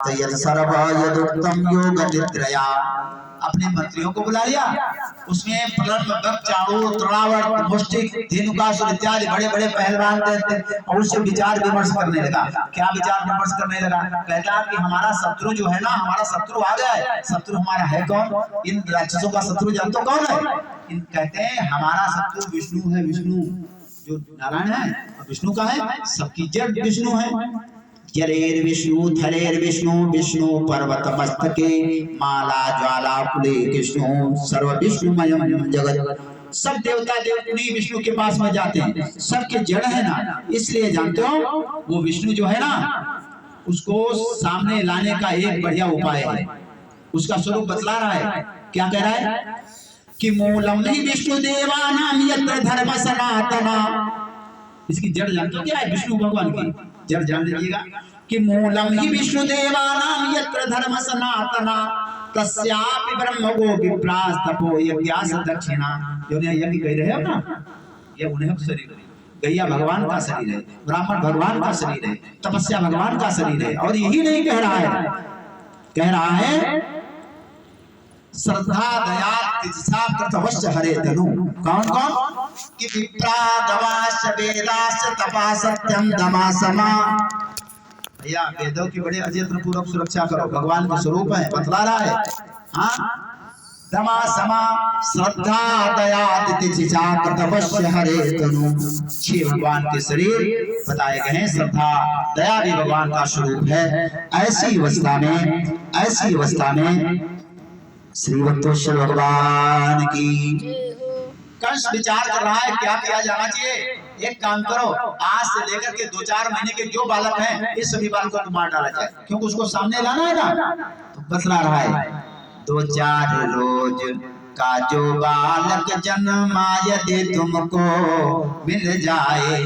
सर्वयदुक्तम योग निद्रया। अपने मंत्रियों को बुला लिया, उसमें चाणूर तृणावर्त मुष्टिक धेनुकासुर इत्यादि बड़े बड़े पहलवान थे और उससे विचार विमर्श करने लगा। क्या विचार विमर्श करने लगा? कहता कि हमारा शत्रु जो है ना, हमारा शत्रु आ गया है। शत्रु हमारा है कौन? इन राक्षसों का शत्रु जानते कौन है? इन कहते हैं हमारा शत्रु विष्णु है। विष्णु जो नारायण है, विष्णु का है, सबकी जड़ विष्णु है। जलेर विष्णु थलेर विष्णु विष्णु पर्वत मस्तके माला ज्वाला कुले कृष्णु सर्व विष्णुमयम जगत। सब देवता देवनी विष्णु के पास में जाते हैं, सबके जड़ है ना, इसलिए जानते हो वो विष्णु जो है ना, उसको सामने लाने का एक बढ़िया उपाय है। उसका स्वरूप बतला रहा है। क्या कह रहा है कि मूलम ही विष्णु देवानाम यत्र धर्म सनातना। इसकी जड़ जानते हो क्या है? विष्णु भगवान की जड़ जान लीजिएगा कि मूलम ही विष्णु देवानाम यत्र धर्म सनातना तस्यापि ब्रह्म गो विप्रास तपो यज्ञास दक्षिणा। जो ने यज्ञ कह रहे हो ना, ये उन्हें शरीर है, गैया भगवान का शरीर है, ब्राह्मण भगवान का शरीर है, तपस्या भगवान का शरीर है। और यही नहीं कह रहा है, कह रहा है श्रद्धा दया तिजसा कृतवश्च हरे तनु। कौन कौन? कि विप्रा दवाश वेदास तपा सत्यम दमा समा। भैया वेदों की बड़े अजयत्र पूर्वक सुरक्षा करो, भगवान का स्वरूप है, बतला रहा है। हाँ, दमा समा श्रद्धा दया तिजसा कृतवश्च हरे तनु। छह भगवान के शरीर बताए गए हैं, श्रद्धा दया भी भगवान का स्वरूप है। ऐसी अवस्था में श्री भक्तेश्वर भगवान की। कंस विचार कर रहा है क्या किया जाना चाहिए। एक काम करो, आज से लेकर के 2-4 महीने के जो बालक हैं, इस सभी बालकों को मार डाला जाए, क्योंकि उसको सामने लाना है ना। तो बतला रहा है 2-4 रोज का जो बालक जन्मा यदि तुमको मिल जाए।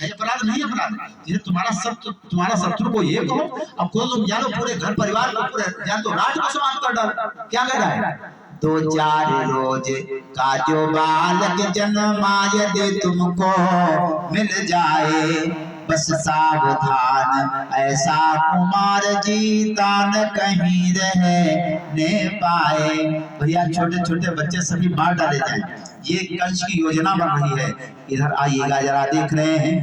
है अपराध नहीं अपराध? ये तुम्हारा शत्रु को ये कहो, अब को तुम जानो पूरे घर परिवार को, पूरे जान तो राज को समाप्त कर डालो। क्या कह रहा है? 2-4 रोज का जो बालक जन्मा यदि तुमको मिल जाए बस सावधान ऐसा कुमार जीता न कहीं रहने पाए। भैया छोटे छोटे बच्चे सभी मार डाले जाएं, ये कंस की योजना बन रही है। इधर आइएगा जरा, देख रहे हैं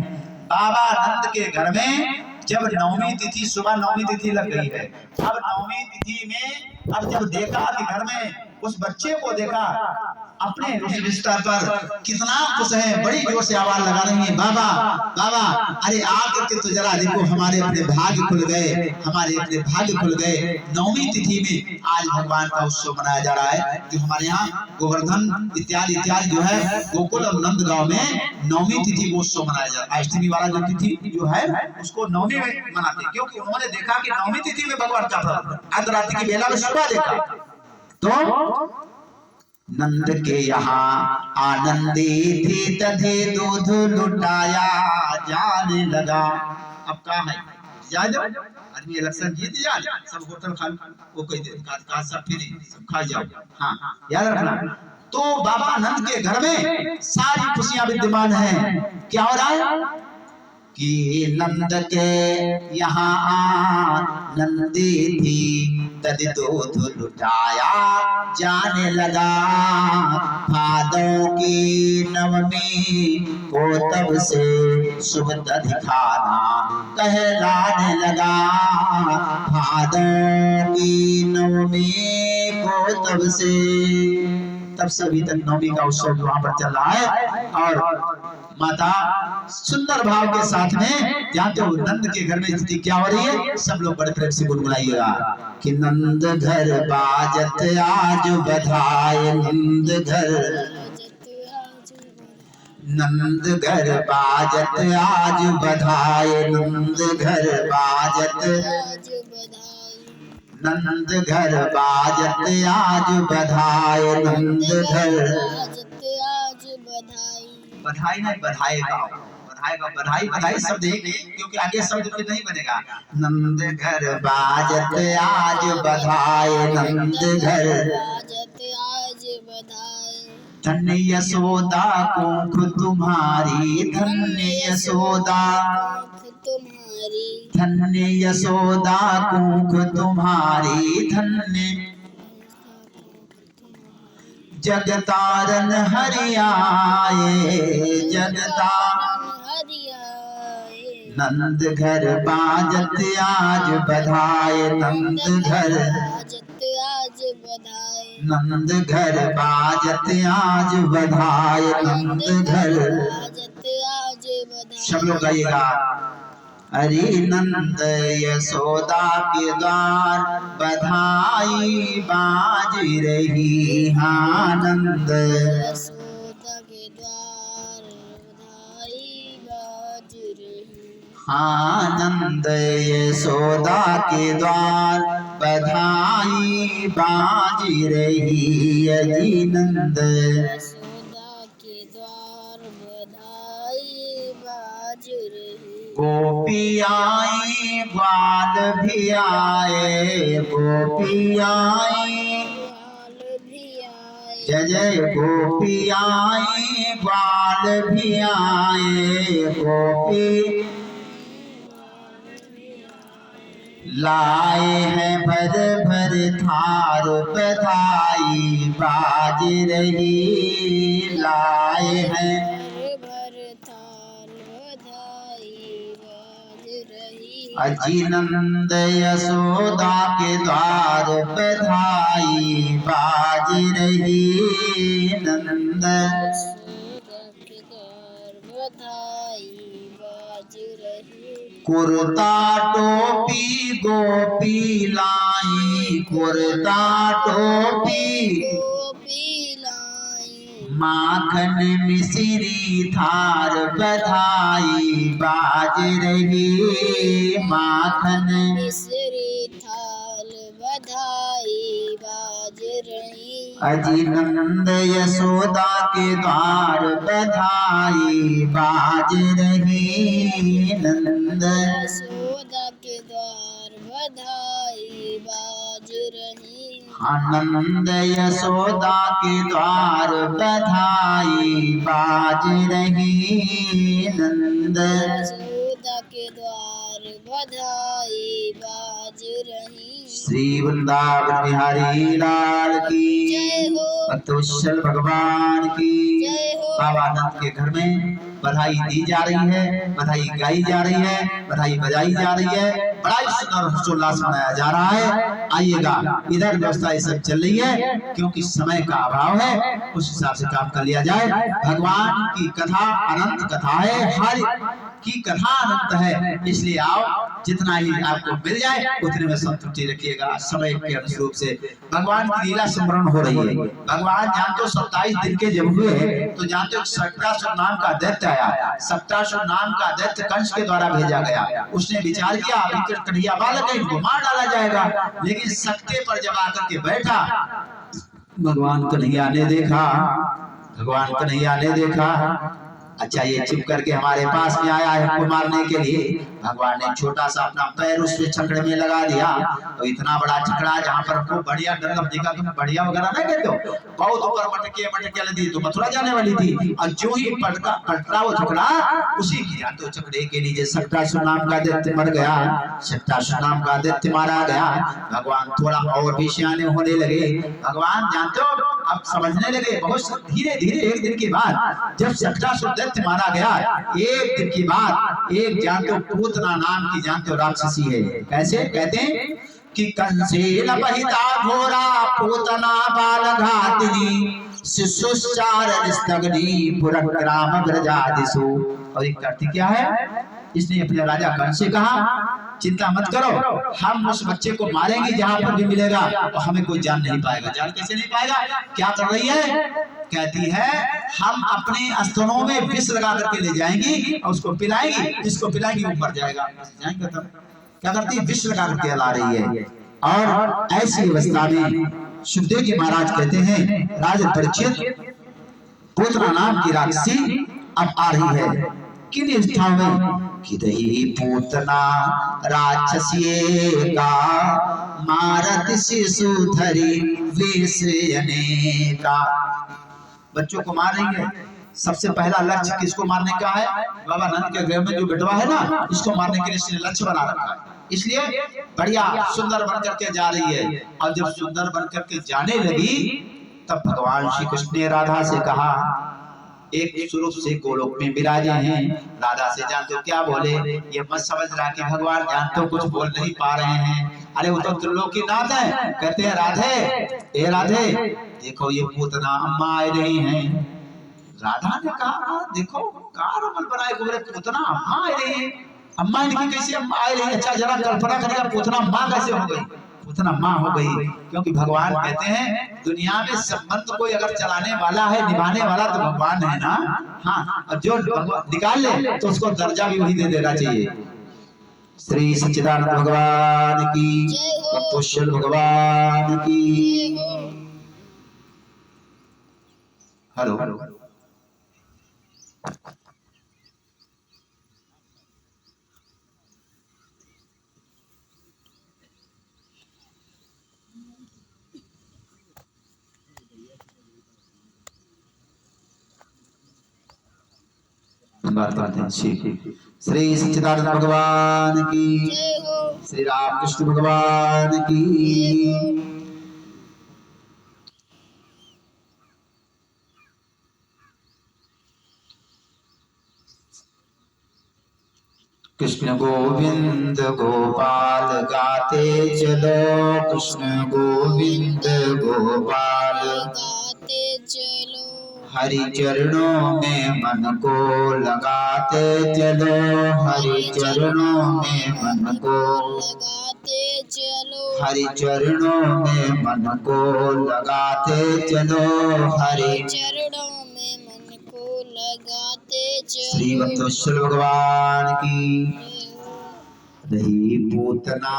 बाबा नंद के घर में जब नवमी तिथि, सुबह नवमी तिथि लग गई है। अब नवमी तिथि में अब जब देखा कि घर में उस बच्चे को देखा, अपने उस रिश्ता पर कितना खुश है, बड़ी जोर से आवाज लगा रही है, बाबा बाबा अरे आकर के तो जरा देखो, हमारे अपने भाग्य खुल गए, हमारे अपने भाग्य खुल गए। नवमी तिथि में आज भगवान का उत्सव मनाया जा रहा है। जो हमारे यहाँ गोवर्धन इत्यादि इत्यादि जो है गोकुल और नंद गांव में नवमी तिथि को उत्सव मनाया जा रहा है। अष्टमी वाला जो तिथि जो है उसको नवमी में मनाते हैं, क्योंकि उन्होंने देखा कि नवमी तिथि में भगवान का अर्धरात्रि की बेला में सुबह देखा। तो नंद के यहाँ आनंदी थी तथे दूध लुटाया जाने लगा। अब कहा है याद आदमी इलेक्शन जीत जाए, सब होटल खा वो कह दे का सब फ्री, सब खा जाओ। हाँ याद रखना। तो बाबा नंद के घर में सारी खुशियां विद्यमान हैं। क्या हो रहा है कि नंद के यहाँ आनंदी थी तद दूध लुटाया जाने लगा। भादों की नवमी को तब से शुभ तिथि खाना कहलाने लगा। भादों की नवमी को तब से अभी तक नवमी का उत्सव वहां पर चल रहा है। और माता सुंदर भाव के साथ में जानते हो नंद के घर में स्थिति क्या हो रही है, सब लोग बड़े प्रेम से गुनगुनाइएगा कि नंद घर बाजत आज बधाए, नंद घर बाजत आज बधाए, नंद घर बाजत आज बधाए, नंद घर बधाई नहीं बधाएगा, बधाई शब्द एक, क्योंकि आगे शब्द फिर नहीं बनेगा। नंद घर बाजत आज बधाए, नंद घर धन्य यशोदा कुख तुम्हारी, धन्य यशोदा धन्य यशोदा कुख तुम्हारी, धन्य जगतारन हरि आए, नंद घर बाजत आज बधाए, नंद घर बाजत आज बधाए, नंद घर। सब लोग गाइएगा। अरे नंद यशोदा के द्वार बधाई बाज रही, हाँ नंद यशोदा के द्वार बधाई बाज रही, हाँ नंद यशोदा के द्वार बधाई बाज रही। अरे नंद यशोदा के द्वार बधाई बाज रही। गोपी आई ग्वाल भी आए, गोपी आई जय जय, गोपी आई ग्वाल भी आए, गोपी लाए हैं भर भर थार बधाई बाज रही, लाए हैं अजी नंद यशोदा के द्वार बधाई बाज रही, नंद के द्वार बधाई बाज रही। कुर्ता टोपी गोपी लाई, कुर्ता टोपी माखन मिश्री थार बधाई बाज रही, माखन मिश्री थाल बधाई बाज रही। अजी नंद यशोदा के द्वार बधाई बाज रही, नंद यशोदा के द्वार बधाई बाज रही। आनंद यशोदा के द्वार बधाई बाज रही, नंद यशोदा के द्वार बधाई बाज रही। श्री वृंदावन बिहारी लाल की जय हो, भक्तवत्सल भगवान की जय हो। बाबा आनंद के घर में बधाई दी जा रही है, बधाई गाई जा रही है, बधाई बजाई जा रही है, बड़ा ही सुंदर हर्षोल्लास मनाया जा रहा है। आइएगा, इधर व्यवस्था ये सब चल रही है, क्योंकि समय का अभाव है, उस हिसाब से काम कर लिया जाए। भगवान की कथा अनंत कथा है, हर की कथा अनंत है, इसलिए आओ, जितना ही आपको मिल जाए उतने में संतुष्टि रखिएगा। समय के अनुरूप से भगवान की लीला स्मरण हो रही है। भगवान जानते हो 27 दिन के जब हुए तो जानते हो सप्तासुर नाम का दैत्य आया, सप्तासुर नाम का दैत्य कंस के द्वारा भेजा गया। उसने विचार किया अभी कन्हैया बालक है, इनको मार डाला जाएगा, लेकिन सत्य पर जब आकर के बैठा भगवान कन्हैया ने देखा, भगवान कन्हैया ने देखा अच्छा ये छिप करके हमारे पास में आया है हमको मारने के लिए। भगवान ने छोटा सा अपना पैर उसके छकड़े में लगा दिया, तो इतना बड़ा छकड़ा जहाँ पर हमको बढ़िया डर देखा, तुम बढ़िया वगैरह नहीं कहते हो, बहुत ऊपर मटके लगी तो मथुरा जाने वाली थी, और जो ही पटका वो छकड़ा उसी की जानते हो छकड़े के नीचे सप्तासुर नाम का दैत्य मर गया, सप्तासुर नाम का दैत्य मारा गया। भगवान थोड़ा और भी सियाने होने लगे, भगवान जानते हो अब समझने लगे, बहुत धीरे धीरे एक दिन के बाद जब सप्तासुर दैत्य मारा गया, एक दिन के बाद एक जानते हो पूतना नाम की जानते हो राक्षसी है, कैसे कहते हैं कि कंसेन बहिता घोरा पूतना बालघातिनी शिशुचारण स्तग्नि पुरग्राम ब्रजादिषु। और एक करती क्या है, इसने अपने राजा कंस से कहा चिंता मत करो, हम उस बच्चे को मारेंगे जहां पर भी मिलेगा, और हमें कोई जान नहीं पाएगा। जान कैसे नहीं पाएगा, क्या कर रही है, कहती है हम अपने स्तनों में विष लगा करके ले जाएंगी और उसको पिलाएंगी, जिसको पिलाएंगी वो मर जाएगा। जाएंगे तब क्या करती है, विष लगा करके ला रही है। और ऐसी अवस्था में सुखदेव जी महाराज कहते हैं राजा परीक्षित पूतना नाम की राक्षसी अब आ रही है, किन स्थान में कि रही पूतना राक्षसी का मारत शिशु धरी विष अनेका। बच्चों को मार रही है, सबसे पहला लक्ष्य किसको मारने का है? बाबा नंद के गृह में जो बेटवा है ना, इसको मारने के लिए इसने लक्ष्य बना रखा है। इसलिए बढ़िया सुंदर बन करके जा रही है। और जब सुंदर बन करके जाने लगी तब भगवान श्री कृष्ण ने राधा से कहा, एक स्वरूप से गोलोक में विराजे हैं। राधा से जान तो क्या बोले, ये मत समझ रहा कि भगवान जान तो कुछ बोल नहीं पा रहे हैं। अरे वो तो त्रिलोकीनाथ है। कहते हैं राधे, ए राधे देखो ये पूतना अम्मा आ रही हैं। राधा ने कहा देखो कारमल बनाए गोरे पूतना अम्मा आ रही है। अम्मा इनकी कैसे अम्मा आ रही? अच्छा जरा कल्पना करिएगा पूतना अम्मा कैसे हो गई? पूतना माँ हो गई। क्योंकि भगवान कहते हैं दुनिया में संबंध कोई अगर चलाने वाला है, निभाने वाला तो भगवान है ना। हाँ, और जो निकाल ले तो उसको दर्जा भी वही दे देना चाहिए। श्री सच्चिदानंद भगवान की, पुष्कर भगवान की। हेलो श्री सच्चिदानंद भगवान की, श्री रामकृष्ण भगवान की। कृष्ण गोविंद गोपाल गाते चलो, कृष्ण गोविंद गोपाल गाते चलो, हरि चरणों में मन को लगाते चलो, हरि चरणों में मन को लगाते चलो, हरि चरणों में मन को लगाते चलो, हरि चरणों में मन को लगाते चलो। श्री वत्सल भगवान की। रही पूतना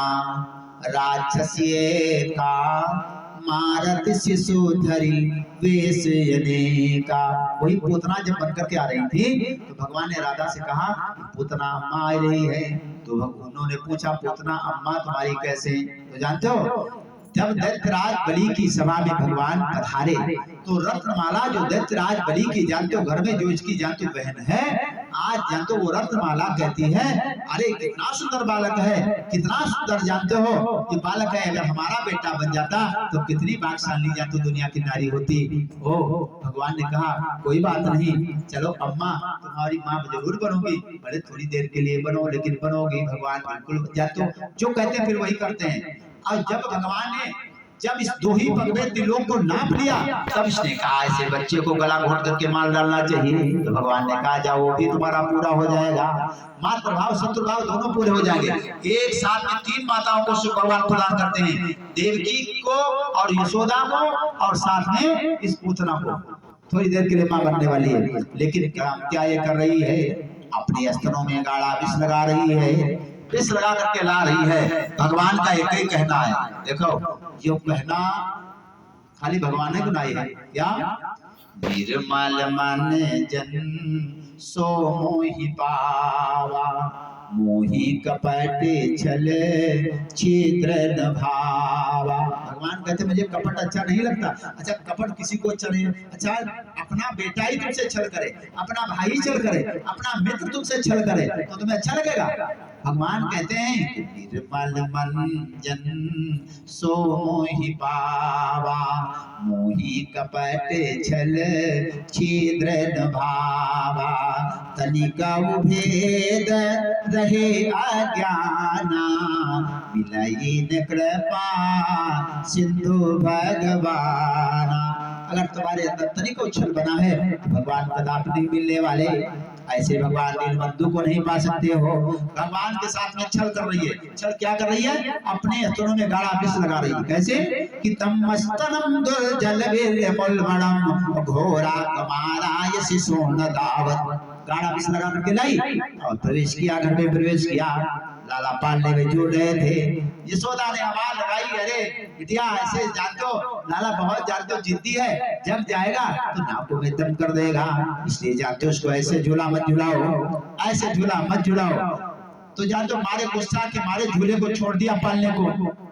राक्षसी का, मारत शिशुधरी वेश अनेका। वही पूतना जब बन करके आ रही थी तो भगवान ने राधा से कहा पूतना अम्मा आ रही है। तो उन्होंने पूछा पूतना अम्मा तुम्हारी कैसे? तो जानते हो जब दैत्यराज बलि की सभा में भगवान पधारे तो रत्नमाला जो दैत्यराज बलि की जानते हो घर में जो इसकी जानते हो बहन है, आज जानते हो वो रत्नमाला कहती है अरे कितना सुंदर बालक है, कितना सुंदर जानते हो ये बालक है। अगर हमारा बेटा बन जाता तो कितनी भाग्यशाली जानते दुनिया की नारी होती। ओ भगवान ने कहा कोई बात नहीं, चलो अम्मा तुम्हारी माँ जरूर बनोगी, बड़े थोड़ी देर के लिए बनो लेकिन बनोगी। भगवान बिल्कुल जानते हो जो कहते हैं फिर वही करते हैं। और जब भगवान ने जब इस दो ही पग में त्रिलोक को नाप लिया तब इसने कहा ऐसे बच्चे को गला घोट करके मार डालना चाहिए। तो भगवान ने कहा जाओ भी तुम्हारा पूरा हो जाएगा, मातृभाव शत्रुभाव दोनों पूरे हो जाएंगे। एक साथ में तीन माताओं को शिव भगवान प्रदान करते हैं, देवकी को और यशोदा को और साथ में इस पूतना को। थोड़ी देर के लिए माँ बनने वाली है लेकिन क्या ये कर रही है, अपने स्तनों में गाढ़ा विष लगा रही है, विष लगा करके ला रही है। भगवान का एक ही कहना है, देखो जो कहना खाली भगवान ने सुनाई है क्या, निर्मल मन जन सो मोहि पावा, मोहि कपट छल छिद्र न भावा। भगवान कहते मुझे कपट अच्छा नहीं लगता। अच्छा कपट किसी को अच्छा नहीं, अच्छा अपना बेटा ही तुमसे छल करे, अपना भाई छल करे, अपना मित्र तुमसे छल करे तो तुम्हें अच्छा लगेगा? भगवान कहते हैं निर्मल मन जन सो मोहि पावा, मोहि कपट छल छिद्र न भावा, तनिका भेद रहे अज्ञाना, मिलई न कृपा सिंधु भगवाना। अगर तुम्हारे अंदर तनिक उछल बना है तो भगवान कदापि नहीं मिलने वाले। ऐसे भगवान नीलबंधु को नहीं पा सकते हो। भगवान के साथ में छल कर रही है। छल क्या कर रही है? अपने स्तनों में गाढ़ा विष लगा रही है। कैसे कि तमस्तनम दुर्जल विलमुलमणम घोरा कमाराय शिशोन दावत। गाढ़ा विष लगा करके लाई और प्रवेश किया, घर में प्रवेश किया। लाला पालने में जुड़ रहे थे। यशोदा ने आवाज लगाई, अरे बिटिया ऐसे जानते हो लाला बहुत जानते हो जिद्दी है, जब जाएगा तो नाकों में दम कर देगा, इसलिए जानते हो उसको ऐसे झूला मत झुलाओ, ऐसे झूला मत झुलाओ। तो जानते हो मारे गुस्सा के मारे झूले को छोड़ दिया पालने को।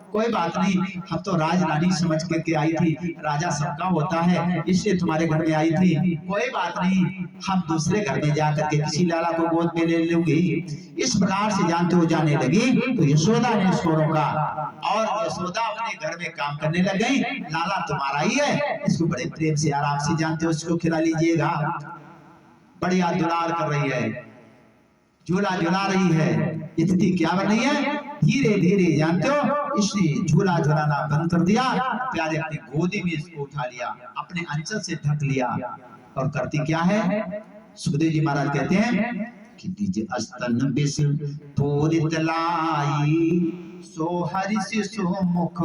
कोई बात नहीं, हम तो राजरानी समझ करके आई थी, राजा सबका होता है इसलिए तुम्हारे घर में आई थी। कोई बात नहीं, हम दूसरे घर में जाकर के किसी लाला को गोद में ले लूंगी। इस प्रकार से जानते हो जाने लगी तो यशोदा ने इसको रोका और यशोदा अपने घर में काम करने लग गई। लाला तुम्हारा ही है, इसको बड़े प्रेम से आराम से जानते हो इसको खिला लीजिएगा। बढ़िया दुलार कर रही है, झूला झुला रही है। स्थिति क्या बन रही है, धीरे धीरे जानते हो इसने झूला झुलाना बंद कर दिया, प्यारे अपनी गोदी में इसको उठा लिया, अपने अंचल से ढक लिया और करती क्या है। सुखदेव जी महाराज कहते हैं कि निज स्तन बिस पूरित लाई, सो हरि सो मुख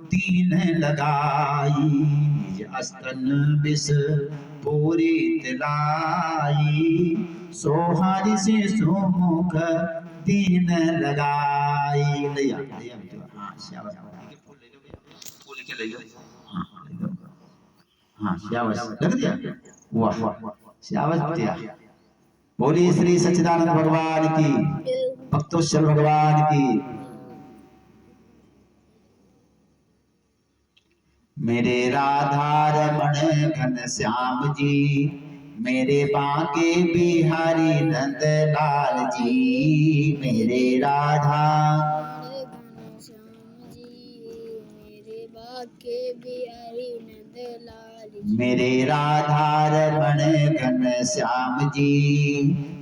दीन लगाई। निज स्तन बिस पूरित लाई, सो हरि सो मुख दीन लगाई। लिया लिया हाँ शाबाश, फूल ले लो, फूल लेके ले लो। हाँ शाबाश, लग दिया, वाह वाह शाबाश दिया। बोलिए श्री सच्चिदानंद भगवान की, भक्तोत्सल भगवान की। मेरे राधा रमण घन श्याम जी, मेरे बांके बिहारी नंद लाल जी। मेरे राधा घन श्याम जी, मेरे बांके बिहारी नंद लाल जी। मेरे राधा रमण घन श्याम जी,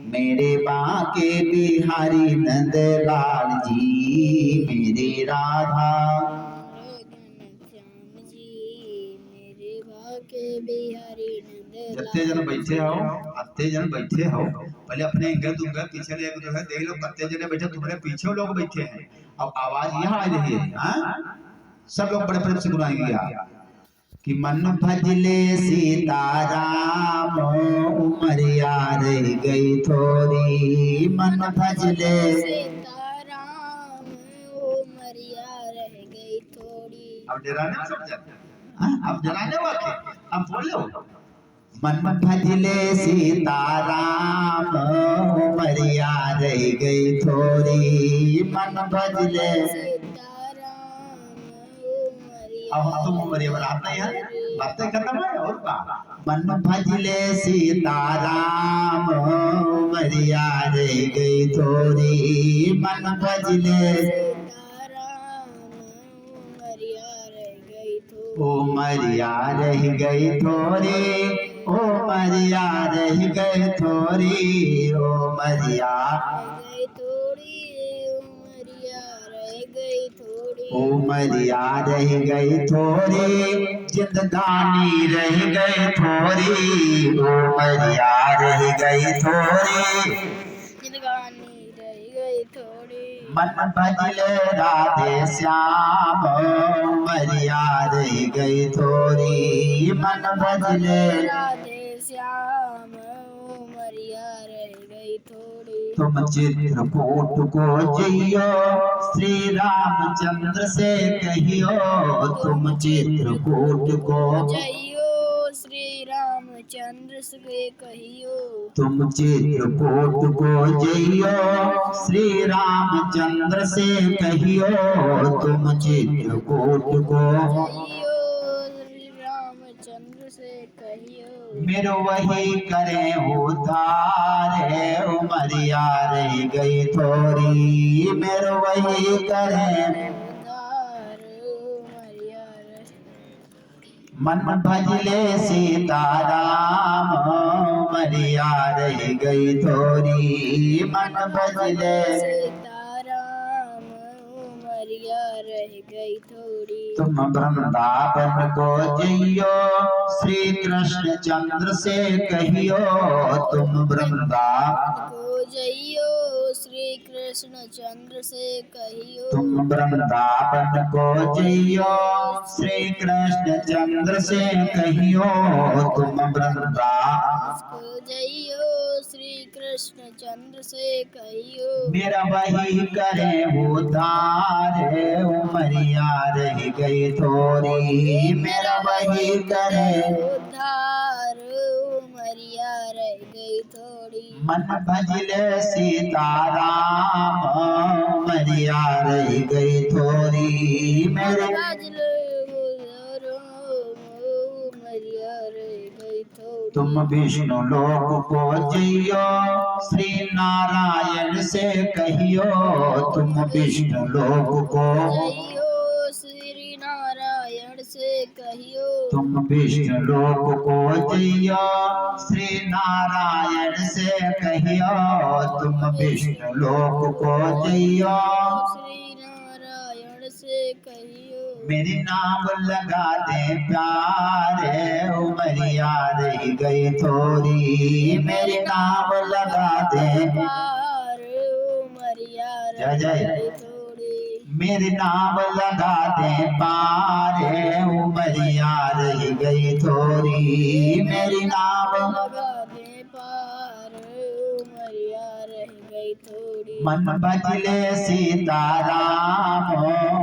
मेरे बांके बिहारी नंद लाल जी। मेरे राधा जितने जन बैठे हो, अत्ते जन बैठे हो, पहले अपने इंगे दूंगा पीछे ले जो है देख लो कत्ते जने बैठे, तुम्हारे पीछे लोग बैठे हैं। अब आवाज यहाँ आ रही है, हाँ सब लोग बड़े प्रेम से बुलाएंगे कि मन भजले सीताराम, उमरिया रह गई थोड़ी। मन भजले सीताराम, उमरिया रह गई थोड़ी। अब डराने समझा, अब डराने वाले अब बोलो। मन भजले सीताराम, उमरिया रह गई थोड़ी। मन भजले सीताराम, उमरिया। अब तुम उमरिया बनाते हैं, बातें खत्म है और का। मन भजले सीताराम, उमरिया रह गई थोड़ी। मन भजले उमरिया रह गई थोड़ी, उमरिया रह गई थोड़ी। उमरिया उमरिया रह गई थोड़ी, जिंदगानी रह गई थोड़ी। उमरिया रह गई थोड़ी, जिंदगानी रह गई थोड़ी। मन भजले राधे श्याम, उमरिया रह गई थोड़ी। मन भजले राधे श्याम, उमरिया रह गई थोड़ी। तुम चित्रकूट को जइयो, श्री रामचंद्र से कहियो। तुम चित्रकूट को जइयो, श्री रामचंद्र से कहियो। तुम चित्रकूट को जइयो, श्री रामचंद्र से कहियो। तुम चित्रकूट को जइयो, श्री रामचंद्र से कहियो। मेरो वही करे उद्धार, उमरिया रह गई थोड़ी। मेरो वही करे उद्धार, उमरिया रह। मन भजले सीताराम, उमरिया रह गई थोड़ी। मन भजले सीताराम, उमरिया रह गई थोड़ी। तुम वृंदावन को जइयो, श्री कृष्ण चंद्र से कहियो। तुम वृंदावन को जइयो, श्री कृष्ण चंद्र से कहियो। तुम वृंदावन को जइयो, श्री कृष्ण चंद्र से कहियो। तुम वृंदावन को जइयो, श्री कृष्ण चंद्र से कहियो। मेरा वही करे उद्धार, उमरिया रह गई थोड़ी। मेरा वही करे उद्धार, उमरिया रह गई थोड़ी। मन भजले सीताराम मरिया रह गई थोड़ी मेरे तुम विष्णु लोक को जइयो श्री नारायण से कहियो तुम विष्णु लोक को श्री नारायण से कहियो तुम विष्णु लोक को जइयो श्री नारायण से कहियो तुम विष्णु लोक को जइयो श्री नारायण से कहियो मेरी नाम लगा दे प्यारे उमरिया रह गई थोड़ी मेरी नाम लगा दे पार उमरिया जय जय रह थोड़ी मेरे नाम लगा दे पारे उमरिया रह गई थोड़ी मेरी नाम लगा दे पार उमरिया रह गई थोड़ी मन बजले सीताराम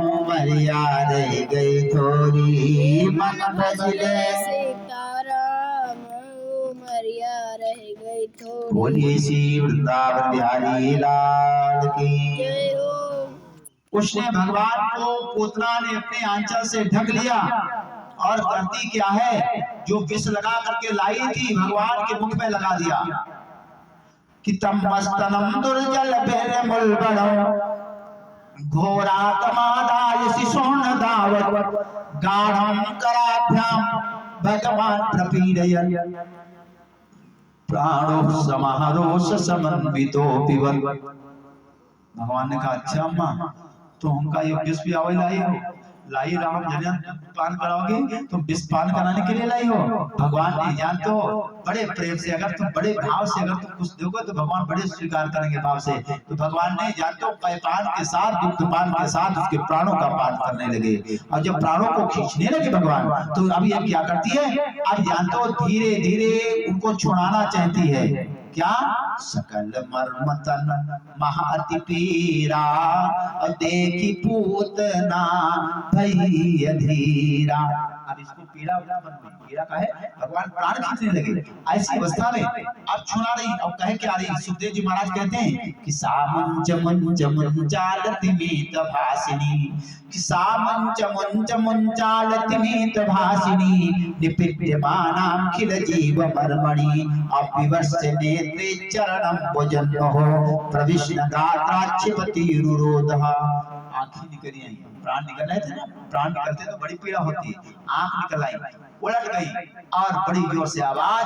उमरिया रह गई थोड़ी मन बजले सीताराम उमरिया रह गई थोड़ी बोलिए श्री वृंदावन बिहारी लाल की जय हो। उसने भगवान को पूतना ने अपने आंचल से ढक लिया और करती क्या है जो विष लगा करके लाई थी भगवान के मुख में लगा दिया कि तम मस्तनम दुर्जल बेर मुलबड़ो घोरा तमादाय शिशोन दावत गाढ़म कराभ्याम भगवान प्रपीडयन प्राणो समारोष समन्वितो पिबत भगवान ने कहा अच्छा अम्मा तो हमका ये विष भी आवे लाई राम जन्म पान कराओगे तुम विष पान कराने के लिए लाई हो भगवान ने जान तो बड़े प्रेम से अगर तुम बड़े भाव से अगर तुम कुछ दोगे तो भगवान बड़े स्वीकार करेंगे भाव से तो भगवान ने जान तो पान के साथ दुग्धपान के साथ उसके प्राणों का पान करने लगे और जब प्राणों को खींचने लगे भगवान तो अब ये क्या करती है अब जान तो धीरे धीरे उनको छुड़ाना चाहती है क्या सकल मर्मतन महाअति पीरा और देखी पूतना भई अधीरा अब इसको पीड़ा पीड़ा का है भगवान प्राण खींचने लगे ऐसी अवस्था में अब छुड़ा रही अब कहे क्या रही सुखदेव जी महाराज कहते हैं कि सामन चमन चमन चालति मीत भासिनी कि सामन चमन चमन चालति मीत भासिनी निपिड्यमानां खिल जीव मर्मणि अविवर्ष्य नेत्रे चरणं भुजन हो प्रविष्ण गात्राक्षिपति रुरोधः आंखें निकली आई प्राण निकल रहे थे ना प्राण निकलते तो बड़ी पीड़ा होती है आंख निकल आई उलट गई और बड़ी जोर से आवाज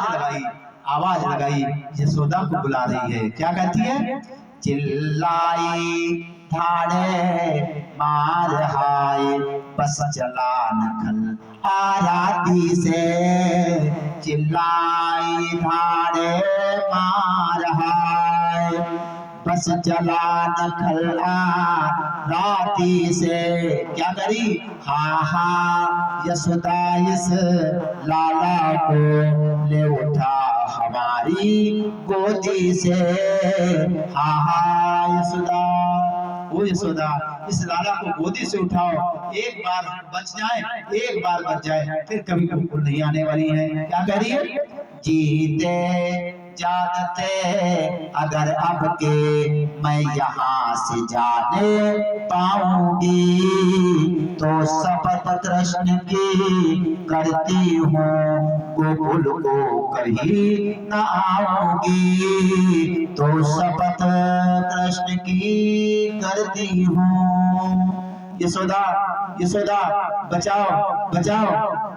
लगाई यशोदा को बुला रही है क्या कहती है चिल्लाई धाड़े मार हाय बस चला नखल आराती से चिल्लाई धाड़े मार हाय बस चला नखल राती से क्या करी हा हा यशोदा इस लाला को ले उठा हमारी गोदी से हा हा यशोदा ओ यशोदा इस लाला को गोदी से उठाओ एक बार बच जाए फिर कभी बिल्कुल नहीं आने वाली है क्या कह रही है जीते जागते अगर अब के मैं यहाँ से जाने पाऊंगी तो शपथ कृष्ण की करती हूँ गोकुल को कभी न आऊंगी तो शपथ कृष्ण की करती हूँ यशोदा बचाओ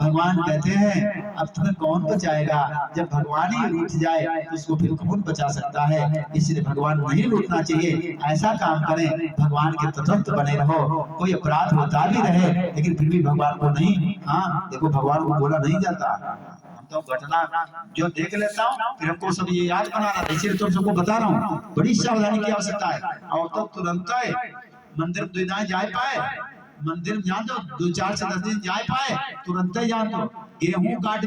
भगवान कहते हैं अब तुम्हें कौन बचाएगा जब भगवान ही रूठ जाए तो उसको फिर कौन बचा सकता है इसलिए भगवान नहीं रूठना चाहिए ऐसा काम करें भगवान के तटस्थ बने रहो कोई अपराध होता भी रहे लेकिन फिर भी भगवान को नहीं हाँ देखो भगवान को बोला नहीं जाता तो घटना जो देख लेता हूँ फिर हमको सब ये याद बना रहा है इसलिए तुम सबको बता रहा हूँ बड़ी सावधानी की आवश्यकता है और तो तुरंत मंदिर दुनिया जा पाए मंदिर जान दो 2-4 से 10 दिन जा पाए तुरंत ही जान दो गेहूं काटे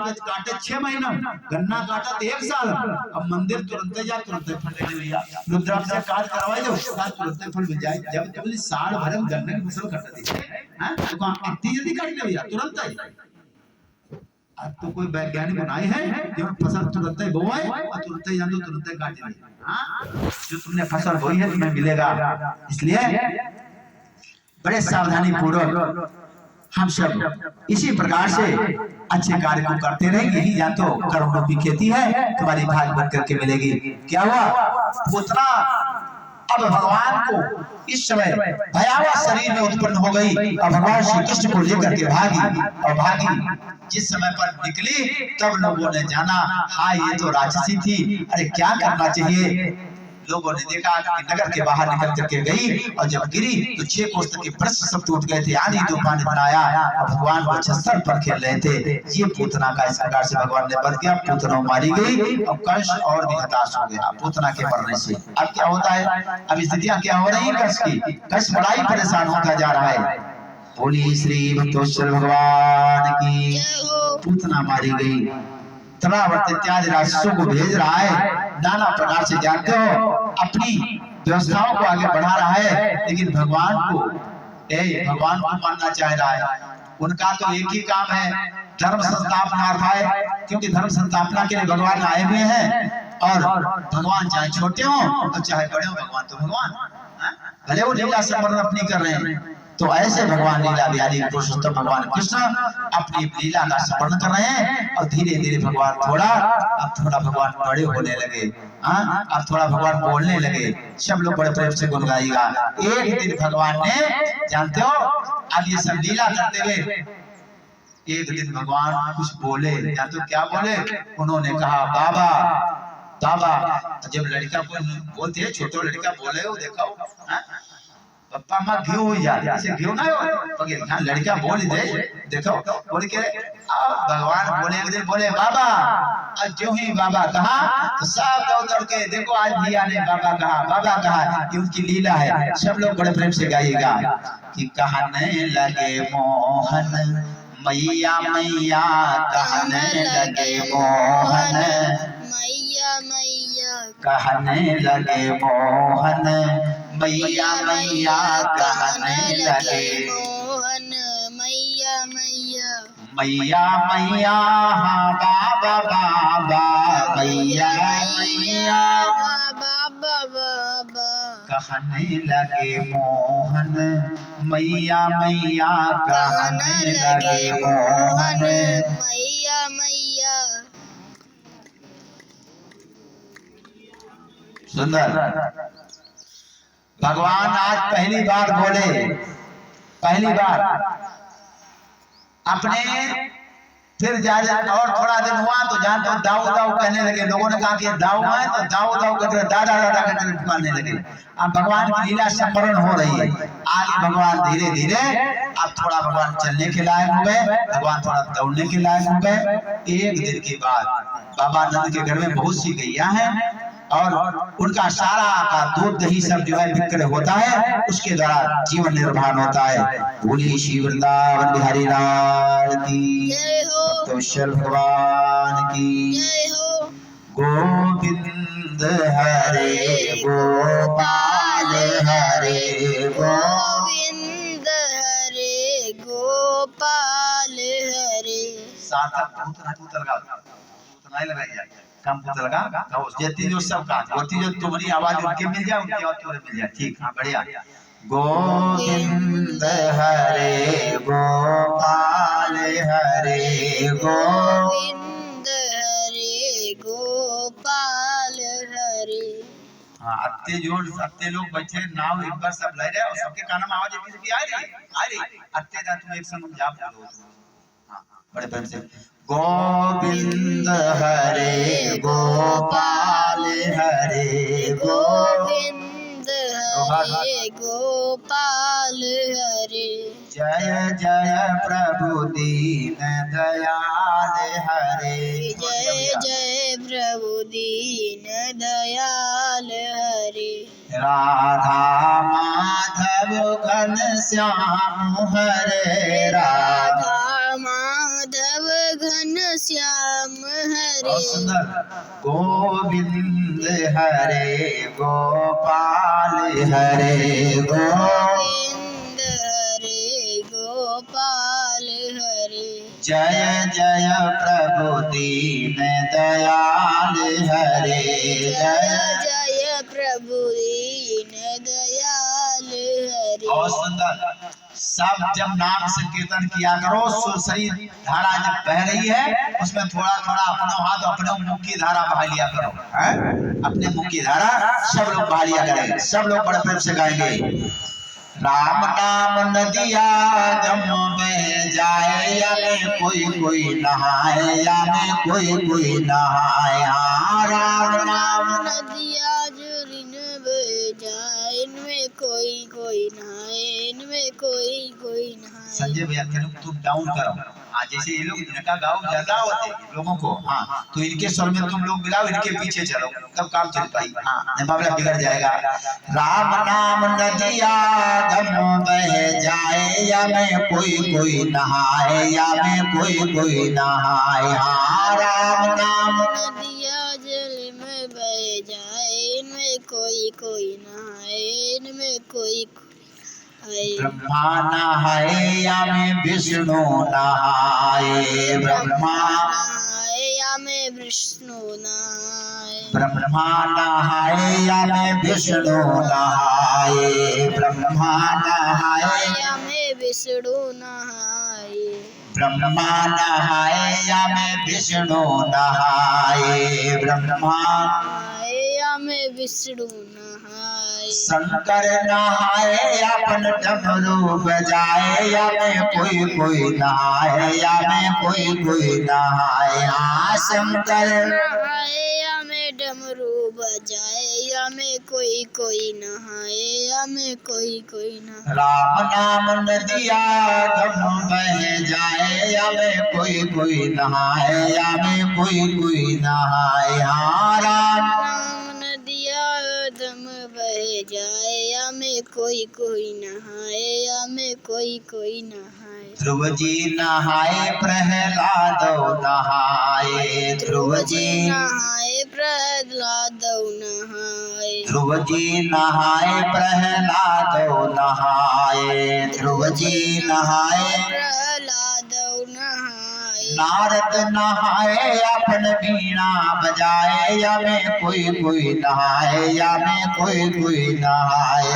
6 महीना गन्ना काटा 1 साल अब मंदिर तुरंत जा तुरंत फल भैया रुद्राक्ष से कार्य करवाए दो तुरंत फल मिल जाए जब तुम साल भर गन्ने की फसल काट दी हां तो इतनी जल्दी काट ले भैया तुरंत ही अब तो कोई वैज्ञानिक बनाई है कि फसल तुरंत ही बोए और तुरंत ही जान दो तुरंत ही काट ले। हाँ, जो तुमने फसल बोई है तुम्हें मिलेगा। इसलिए बड़े सावधानी पूर्वक हम सब इसी प्रकार से अच्छे कार्य को करते रहेंगे। यही या तो करोड़ों की खेती है तुम्हारी भाग बन करके मिलेगी। क्या हुआ पूतना अब भगवान को इस समय भयावह शरीर में उत्पन्न हो गई और भगवान श्री कृष्ण को लेकर के भागी और भागी। जिस समय पर निकली तब लोगों ने जाना हाँ ये तो राक्षसी थी, अरे क्या करना चाहिए। लोगों ने देखा कि नगर के बाहर निकल करके गई और जब गिरी तो 6 कोस तक के वृक्ष सब टूट गए थे, आंधी तूफान बनाया और भगवान वक्षस्थल पर खेल रहे थे। ये पूतना का इस प्रकार से भगवान ने वध किया, पूतना मारी गई और कंस और भी हताश हो गया पूतना के मरने से। अब क्या होता है, अब स्थितियां क्या हो रही है कंस की, कंस बड़ा ही परेशान होता जा रहा है। बोली श्री भक्तोश्वर भगवान की। पूतना मारी गई, तरावत इत्यादि राक्षसों को भेज रहा है, नाना प्रकार से जानते हो अपनी व्यवस्थाओं को आगे बढ़ा रहा है, लेकिन भगवान को मानना चाह रहा है। उनका तो एक ही काम है धर्म संस्थापनार्थ है, क्योंकि धर्म संस्थापना के लिए भगवान आए हुए हैं। और भगवान चाहे छोटे हो और चाहे बड़े हो, भगवान तो भगवान, भले वो लीला संवरण अपनी कर रहे हैं। तो ऐसे भगवान लीला बिहारी पुरुषोत्तम भगवान कृष्ण अपनी लीला का स्मरण कर रहे हैं और धीरे धीरे भगवान अब थोड़ा भगवान बड़े होने लगे। अब थोड़ा भगवान बोलने लगे, सब लोग बड़े प्रेम से गुनगाएगा। एक दिन भगवान ने, जानते हो अब ये सब लीला करते हुए एक दिन भगवान कुछ बोले, जानते हो क्या बोले। उन्होंने कहा बाबा बाबा। जब लड़का को बोलते है छोटे लड़का बोले हो देखो पप्पा माँ घी हो जाए, ऐसे घी ना हो हाँ लड़का बोल दे देखो बोल के भगवान बोले एक दिन बोले बाबा। और जो ही बाबा कहा तो सब दौड़ के देखो आज भैया ने बाबा कहा कि उनकी लीला है। सब लोग बड़े प्रेम से गाइएगा कि कहने लगे मोहन मैया मैया, कहने लगे मोहन मैया मैया, कहने लगे मोहन मैया मैया, कहने लगे मोहन मैया मैया, मैया मैया हाँ बाबा बाबा, मैया मैया बाबा बाबा, कहने लगे मोहन मैया मैया, कहने लगे मोहन मैया मैया। सुंदर भगवान आज पहली बार बोले, पहली बार अपने फिर जा और थोड़ा दिन हुआ तो जानते हो दाऊ दाऊ कहने लगे। लोगों ने कहा कि दाऊ है तो दाऊ दाऊ करके दादा दादा करके पुकारने लगे। अब भगवान की लीला संवरण हो रही है। आगे भगवान धीरे धीरे अब थोड़ा भगवान चलने के लायक हो गए, भगवान थोड़ा दौड़ने के लायक हो गए। एक दिन के बाद बाबा नंद के घर में बहुत सी गैया हैं और उनका सारा का दूध दही सब जो है विक्रय होता है, उसके द्वारा जीवन निर्वाह होता है। बोली श्री वृंदावन बिहारी लाल की जय हो, तुषार भगवान की जय हो। गोविंद हरे गोपाल हरे गोविंद हरे गोपाल हरे। सार्थक बहुत उतना ही लगाई जाए, कम पुत लगा जेती जो सब का होती जो तुम्हारी आवाज उनके मिल जाए, उनकी आवाज तुम्हें मिल जाए। ठीक हाँ बढ़िया। गोविंद हरे गोपाल हरे गोविंद हरे गोपाल हरे। हाँ अत्ते लोग बच्चे नाव एक बार सब ले रहे और सबके कान में आवाज एक की आ रही अत्ते जा तुम एक संग जाप बोलो। हाँ बड़े प्रेम से गोविंद हरे गोपाल हरे गोविंद हरे गोपाल हरे। जय जय प्रभु दीन दयाल हरे। जय जय प्रभु दीन दयाल हरे। राधा माधव घन श्याम हरे, राधा माधव घन श्याम हरे। सुंदर गोविंद हरे गोपाल हरे गोविंद हरे गोपाल हरे। जय जय प्रभु दीन दयाल हरे जय जय प्रभु दीन दयाल हरे। बहुत सुंदर। सब जब नाम संकीर्तन किया करो, सुर सही धारा जब बह रही है उसमें थोड़ा थोड़ा अपना हाथ अपने मुंह की धारा बहा लिया करो, है? अपने मुंह की धारा सब लोग बहा लिया करें। सब लोग बड़े प्रेम से गाएंगे। राम नाम नदिया जम में जाए, या में कोई नहाए, या में कोई नहाए। राम नाम नदिया जुरिन बह जाए, इनमें कोई नहाए, इनमें कोई नहाए। संजय भैया तुम डाउन करो। जैसे ये लोग इनका गाँव ज्यादा होते लोगों को, हाँ, तो इनके स्वर में तुम लोग मिलाओ, इनके पीछे चलो, तब काम चल पाई। हाँ, नहीं मामला बिगड़ जाएगा। राम नाम नदिया जम बह जाए, या में कोई नहाए, या में कोई नहाए। हाँ, राम नाम नदिया जल में बह जाए, इनमें कोई नहाए, इनमें कोई ब्रह्मा नहाए, या में विष्णु नहाए। ब्रह्मा नहाए, या में विष्णु नहाए। ब्रह्मा नहाए, या में विष्णु नहाए। ब्रह्मा नहाए, या में विष्णु नहाए। ब्रह्मा नहाए, या में विष्णु नहाए। ब्रह्मा नहाए, या में विष्णु नहाए। शंकर नहाए, अपन डमरू बजाए, या में कोई नहाए, या में कोई नहाए। हाँ, शंकर नहाए, या में डमरू बजाए, या में कोई नहाए, या में कोई नहाए। राम नाम नदिया जम बह जाए, या में कोई नहाए, या में कोई नहाए। हाँ, राम नाम नदिया दम बह जाए, या में कोई नहाए, या में कोई नहाए। ध्रुव जी नहाए, प्रहलाद नहाए। ध्रुव जी नहाए, प्रहलाद नहाए। ध्रुव जी नहाए, प्रहलाद नहाए। ध्रुव जी नहाए, प्रहलाद नहाए। नारद नहाए, अपन वीणा बजाए, या में कोई नहाए, या में कोई नहाए।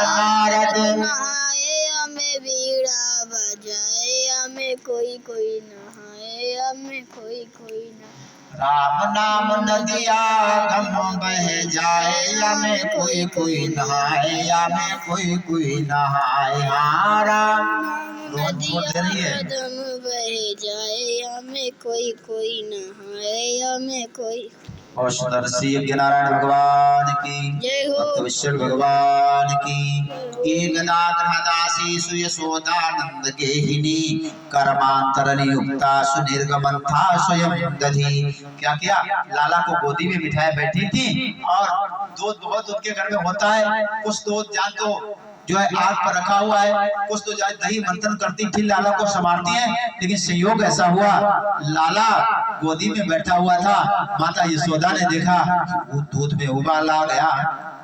नारद नहाए, या में वीणा बजाए, या में कोई नहाए, या में कोई नहाए। राम नाम नदिया गम बह जाए, या में कोई नहाए, या में कोई नहाए। हाँ, राम नदिया दम बह जाए, या में कोई नहाए, या में कोई। और सुंदर श्री नारायण भगवान की जय हो। भक्तवत्सल भगवान की। एकनाथदासी सुयशोदानंद गेहिनी, कर्मांतरण युक्ता सुनिर्गमन था स्वयं दधी। क्या किया? लाला को गोदी में बिठाए बैठी थी, और दूध बहुत उनके घर में होता है। कुछ दूध जान तो जो है आग पर रखा हुआ है, कुछ तो दही मंथन करती थी, लाला को संभालती है। लेकिन संयोग ऐसा हुआ, लाला गोदी में बैठा हुआ था, माता यशोदा ने देखा वो दूध में उबाल आ गया।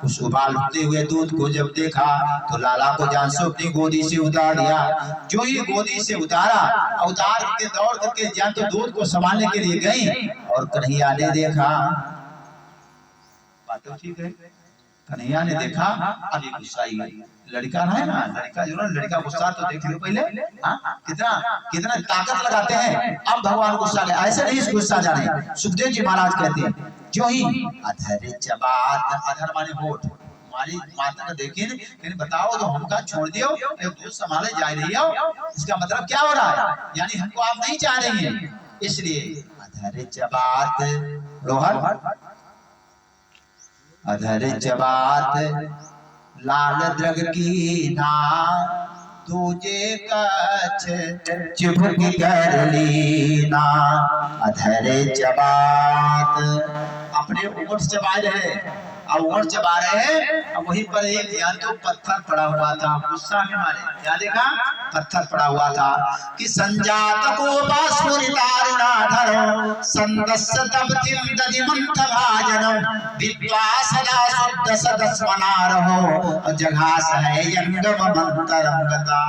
उस उबालते हुए दूध को जब देखा तो लाला को जान से अपनी गोदी से उतार दिया। जो ही गोदी से उतारा, उतार के दौड़ करके जान तो दूध को संभालने के लिए गई, और कन्हैया ने देखा, बात तो ठीक है, कन्हैया ने देखा अभी गुस्सा आई। लड़का है ना, लड़का जो ना, लड़का गुस्सा तो देख लो पहले। हाँ, कितना ताकत लगाते हैं। अब भगवान गुस्सा गए, ऐसे नहीं गुस्सा जाने। सुखदेव जी महाराज कहते हैं, जो ही अधर जबात, अधर माने होठ, हमारी माता को देखे लेकिन बताओ जो हमका छोड़ दियो, दूध संभाले जा रही हो, इसका मतलब क्या हो रहा है? यानी हमको आप नहीं चाह रही है। इसलिए अधर जबात लोहर, अधर जबात लाल द्रग की ना, तुझे कछ चिबुक कर लीना। अधर जबात, अपने ओठ चबा रहे, अब ओठ चबा रहे हैं। अब वहीं पर एक ध्यान तो पत्थर पड़ा हुआ था, गुस्सा में मारे क्या देखा? पत्थर पड़ा हुआ था कि संजात को बास्फुरितारुणाधरो संदस्य तब तिम दधि मंथ भाजनम विद्वा सदा शुद्ध सदस्मना रहो, जघास है यंगम मंतरम गता।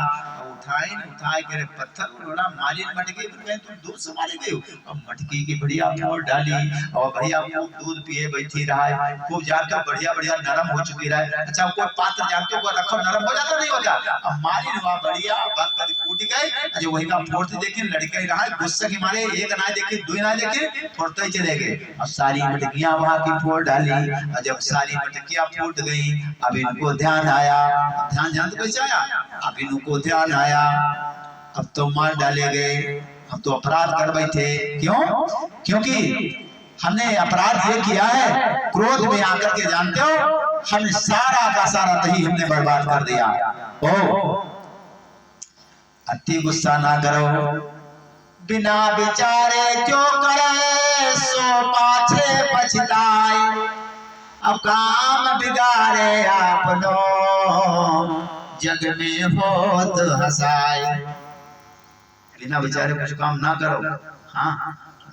उठाए के रे पत्थर बड़ा मारी मटकी में तुम दूध से मारी गई। अब मटकी की बढ़िया फोड़ डाली और बढ़िया खूब दूध पिए बैठी रहा है, खूब जाकर बढ़िया बढ़िया नरम हो चुकी रहा है। अच्छा कोई पात्र जानते को रखो नरम हो जाता नहीं हो जाता। अब मारी हुआ बढ़िया बकरी फूट गई। अजय वही का फोड़ते देखे लड़के ही रहा गुस्से के मारे एक ना देखे दो ना देखे फोड़ते ही चले गए। अब सारी मटकियां वहां की फोड़ डाली। और जब सारी मटकियां फूट गई अब इनको ध्यान आया। ध्यान तो कैसे आया? अब इनको ध्यान आया अब तो मार डाले गए, हम तो अपराध कर बैठे। क्यों? क्योंकि हमने अपराध ये किया है क्रोध में आकर के, जानते हो हमने सारा का सारा दही हमने बर्बाद कर दिया। ओ अति गुस्सा ना करो, बिना विचारे जो करे सो पाछे पछताए। अब काम बिगाड़े आपनो जग में होत हसाए। बिना विचारे कुछ काम ना करो, हाँ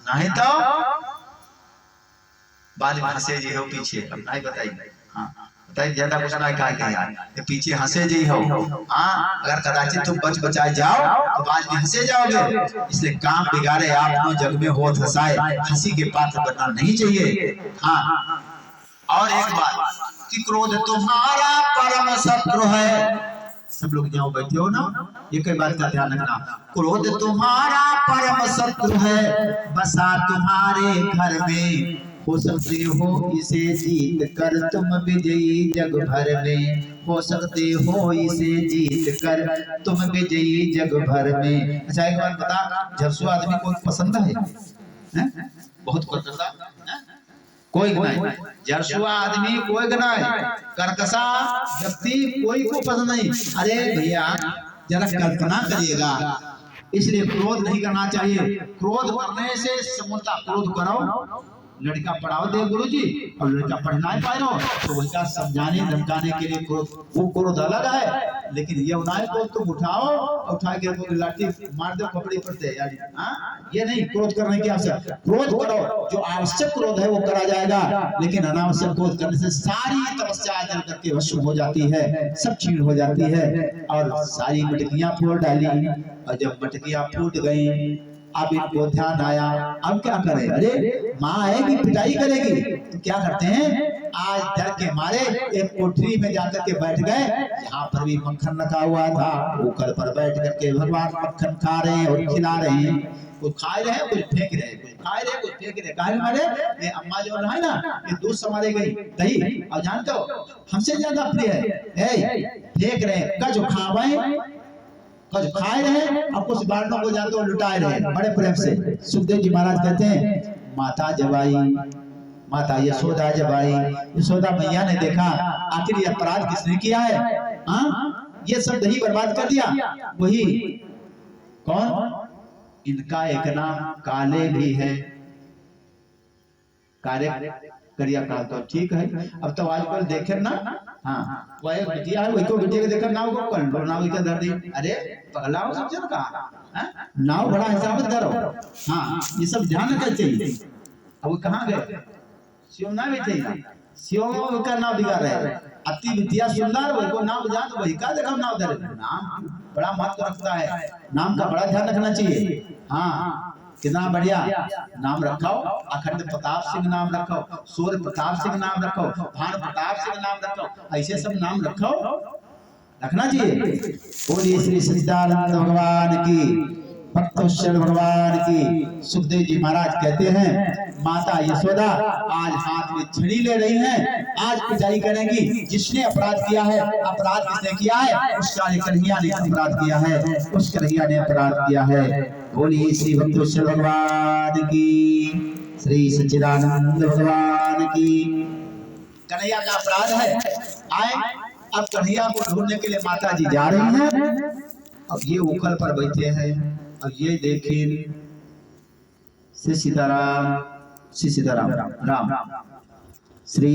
नहीं तो बाद में हंसे जी हो पीछे। अब नहीं बताइए, हाँ बताइए ज्यादा कुछ ना कहा यार कि पीछे हंसे जी हो। हाँ अगर कदाचित तुम बच बचाए जाओ तो बाद में हंसे जाओगे। इसलिए काम बिगाड़े आपनो जग में होत हसाए, हंसी के पात्र बनना नहीं चाहिए। हाँ और एक बात कि क्रोध तुम्हारा परम शत्रु है। सब लोग जहाँ बैठे हो ना ये कई बात का ध्यान रखना। क्रोध तुम्हारा परम शत्रु है, बसा तुम्हारे घर में, हो सकते हो इसे जीत कर तुम विजयी जग भर में। हो सकते हो इसे जीत कर तुम विजयी जग भर में। अच्छा एक बात बता, झरसू आदमी को पसंद है? बहुत पसंद है? कोई नहीं। जरसुआ आदमी कोई नहीं, करकसा व्यक्ति कोई को पसंद नहीं। अरे भैया जरा कल्पना करिएगा, इसलिए क्रोध नहीं करना चाहिए। क्रोध करने से समूलता क्रोध करो। लड़का पढ़ाओ दे गुरुजी और लड़का पढ़ना ही पाए तो वही का समझाने धमकाने के लिए क्रोध, वो क्रोध अलग है। लेकिन ये उन्हें क्रोध तुम उठाओ, उठा के तो लाठी मार दो कपड़े पर से यार, हाँ ये नहीं क्रोध करने की आवश्यकता। क्रोध करो, जो आवश्यक क्रोध है वो करा जाएगा, लेकिन अनावश्यक क्रोध करने से सारी तपस्या जल करके भस्म हो जाती है, सब छीन हो जाती है। और सारी मटकियां फोड़ डाली और जब मटकियां फूट गई अब इनको ध्यान आया अब क्या करें। अरे माँ आएगी पिटाई करेगी तो क्या करते हैं, आज डर के मारे एक कोठरी में जाकर के बैठ गए। यहाँ पर भी मक्खन रखा हुआ था, ऊपर पर बैठ करके भगवान मक्खन खा रहे हैं और खिला रहे हैं। कुछ खा रहे हैं कुछ फेंक रहे हैं, कुछ खा रहे हैं कुछ फेंक रहे। काहे मारे ये अम्मा जो है ना ये दूध समारे गई दही, और जानते हो हमसे ज्यादा प्रिय है, फेंक रहे हैं कज खावे कुछ खाए रहे और कुछ बालकों को जाते हो लुटाए रहे बड़े प्रेम से। सुखदेव जी महाराज कहते हैं माता जबाई, माता यशोदा जबाई, यशोदा मैया ने देखा आखिर ये अपराध किसने किया है, हाँ ये सब दही बर्बाद कर दिया। वही कौन, इनका एक नाम काले भी है, काले करिया काल तो ठीक है। अब तो आजकल देखे ना, हाँ वह एक बिटिया है, वही को बिटिया के देखा नाव को कर लो, नाव इधर धर दी। अरे पगला हो समझे ना कहा नाव बड़ा हिसाब से धरो। हाँ ये सब ध्यान रखना चाहिए। अब वो कहाँ गए, शिव ना भी चाहिए, शिव का नाव बिगाड़ रहे। अति बिटिया सुंदर वही को नाव जा तो वही का देखा नाव धरे। नाम बड़ा महत्व रखता है, नाम का बड़ा ध्यान रखना चाहिए। हाँ कितना बढ़िया नाम रखो, अखंड प्रताप सिंह नाम रखो, सूर्य प्रताप सिंह नाम रखो, भान प्रताप सिंह नाम रखो, ऐसे सब नाम रखो, रखना चाहिए। बोलिए श्री सच्चिदानंद भगवान की, भक्तवत्सल भगवान की। सुखदेव जी महाराज कहते हैं माता यशोदा आज हाथ में छड़ी ले रही हैं, आज पिटाई करेंगी। जिसने अपराध किया है, अपराध किसने किया है, उस कन्हैया ने अपराध किया है, उस कन्हैया ने अपराध किया है। बोलिए श्री भक्तवत्सल भगवान की, श्री सच्चिदानंद भगवान की। कन्हैया का अपराध है, आए अब कन्हैया को ढूंढने के लिए माता जी जा रही हैं। अब ये उखल पर बैठे हैं, अब ये देखिए श्री सीताराम, श्री सीताराम राम श्री